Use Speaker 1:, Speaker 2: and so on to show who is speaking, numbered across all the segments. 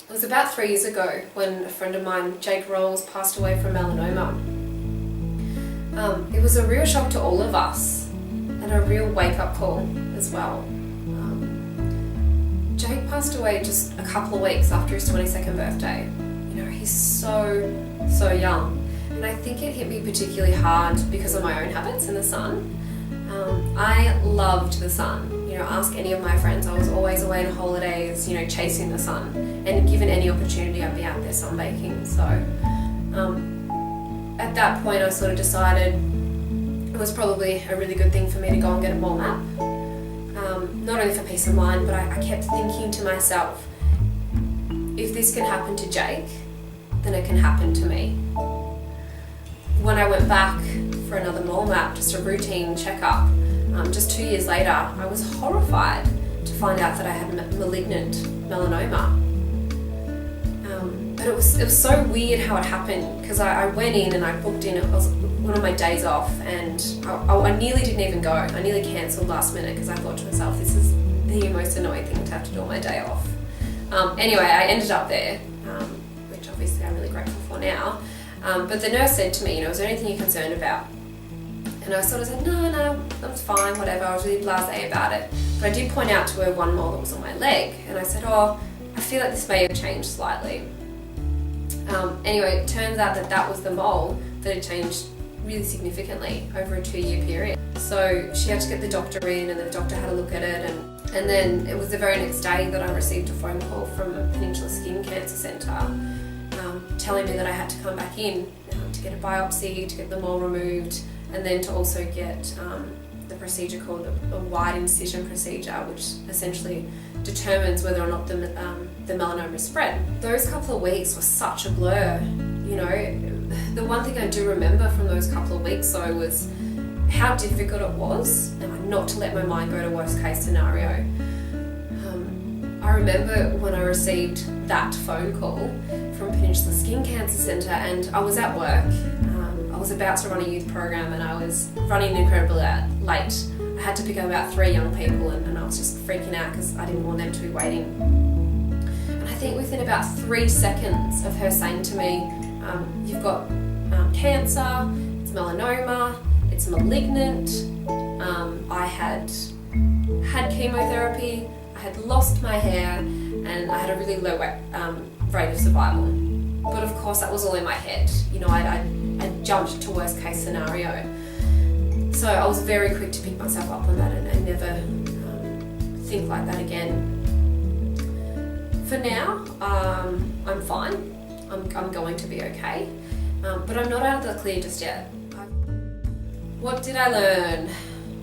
Speaker 1: It was about 3 years ago when a friend of mine, Jake Rolls, passed away from melanoma. It was a real shock to all of us and a real wake-up call as well. Jake passed away just a couple of weeks after his 22nd birthday. You know, he's so young. And I think it hit me particularly hard because of my own habits in the sun. I loved the sun. You know, ask any of my friends, I was always away on holidays, you know, chasing the sun. And given any opportunity, I'd be out there sunbaking. So at that point, I sort of decided it was probably a really good thing for me to go and get a mole map. Not only for peace of mind, but I kept thinking to myself, if this can happen to Jake, then it can happen to me. When I went back for another mole map, just a routine checkup, just 2 years later, I was horrified to find out that I had malignant melanoma. But it was so weird how it happened, because I went in and I booked in, it was one of my days off, and I nearly didn't even go. I nearly cancelled last minute because I thought to myself, this is the most annoying thing to have to do on my day off. Anyway, I ended up there, which obviously I'm really grateful for now. But the nurse said to me, you know, is there anything you're concerned about? And I sort of said, no, that's fine, whatever. I was really blasé about it. But I did point out to her one mole that was on my leg, and I said, I feel like this may have changed slightly. Anyway, it turns out that was the mole that had changed really significantly over a 2-year period. So she had to get the doctor in, and the doctor had a look at it, and then it was the very next day that I received a phone call from Peninsula Skin Cancer Centre telling me that I had to come back in to get a biopsy, to get the mole removed, and then to also get the procedure called a wide incision procedure, which essentially determines whether or not the melanoma is spread. Those couple of weeks were such a blur. You know, the one thing I do remember from those couple of weeks though was how difficult it was not to let my mind go to worst case scenario. I remember when I received that phone call from Peninsula Skin Cancer Centre, and I was at work. I was about to run a youth program, and I was running incredibly late. I had to pick up about 3 young people, and I was just freaking out because I didn't want them to be waiting. And I think within about 3 seconds of her saying to me, you've got cancer, it's melanoma, it's malignant, I had chemotherapy, I had lost my hair, and I had a really low rate of survival. But of course that was all in my head. You know, I jumped to worst case scenario. So I was very quick to pick myself up on that and never think like that again. For now, I'm fine. I'm going to be okay. But I'm not out of the clear just yet. What did I learn?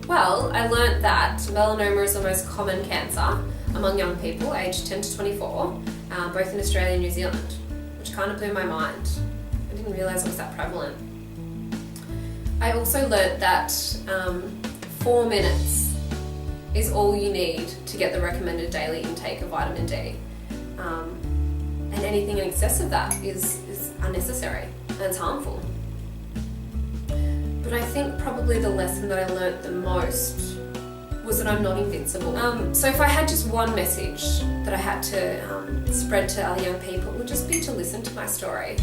Speaker 1: Well, I learned that melanoma is the most common cancer among young people aged 10 to 24, both in Australia and New Zealand, which kind of blew my mind. I didn't realise it was that prevalent. I also learned that 4 minutes is all you need to get the recommended daily intake of vitamin D. And anything in excess of that is unnecessary and it's harmful. But I think probably the lesson that I learnt the most was that I'm not invincible. So if I had just one message that I had to spread to other young people, it would just be to listen to my story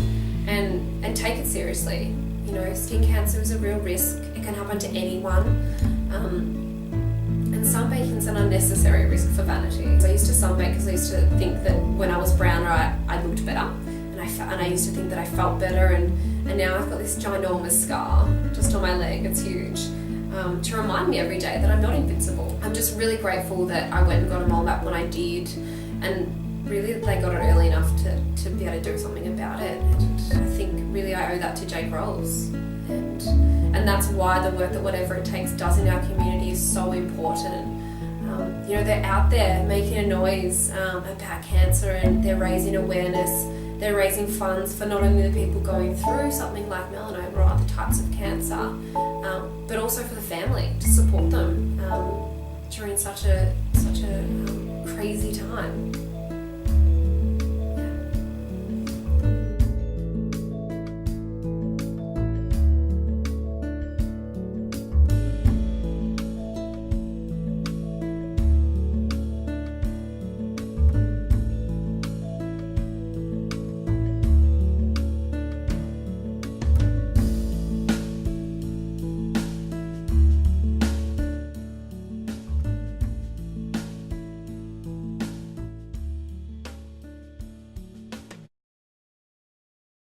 Speaker 1: and take it seriously. You know, skin cancer is a real risk. It can happen to anyone. And sunbaking is an unnecessary risk for vanity. So I used to sunbake because I used to think that when I was browner, I looked better. And I used to think that I felt better, and now I've got this ginormous scar just on my leg, it's huge, to remind me every day that I'm not invincible. I'm just really grateful that I went and got a mole map when I did, and really they got it early enough to be able to do something about it. And I think really I owe that to Jake Rolls, and that's why the work that Whatever It Takes does in our community is so important. You know, they're out there making a noise about cancer, and they're raising awareness. They're raising funds for not only the people going through something like melanoma or other types of cancer, but also for the family, to support them during such a crazy time.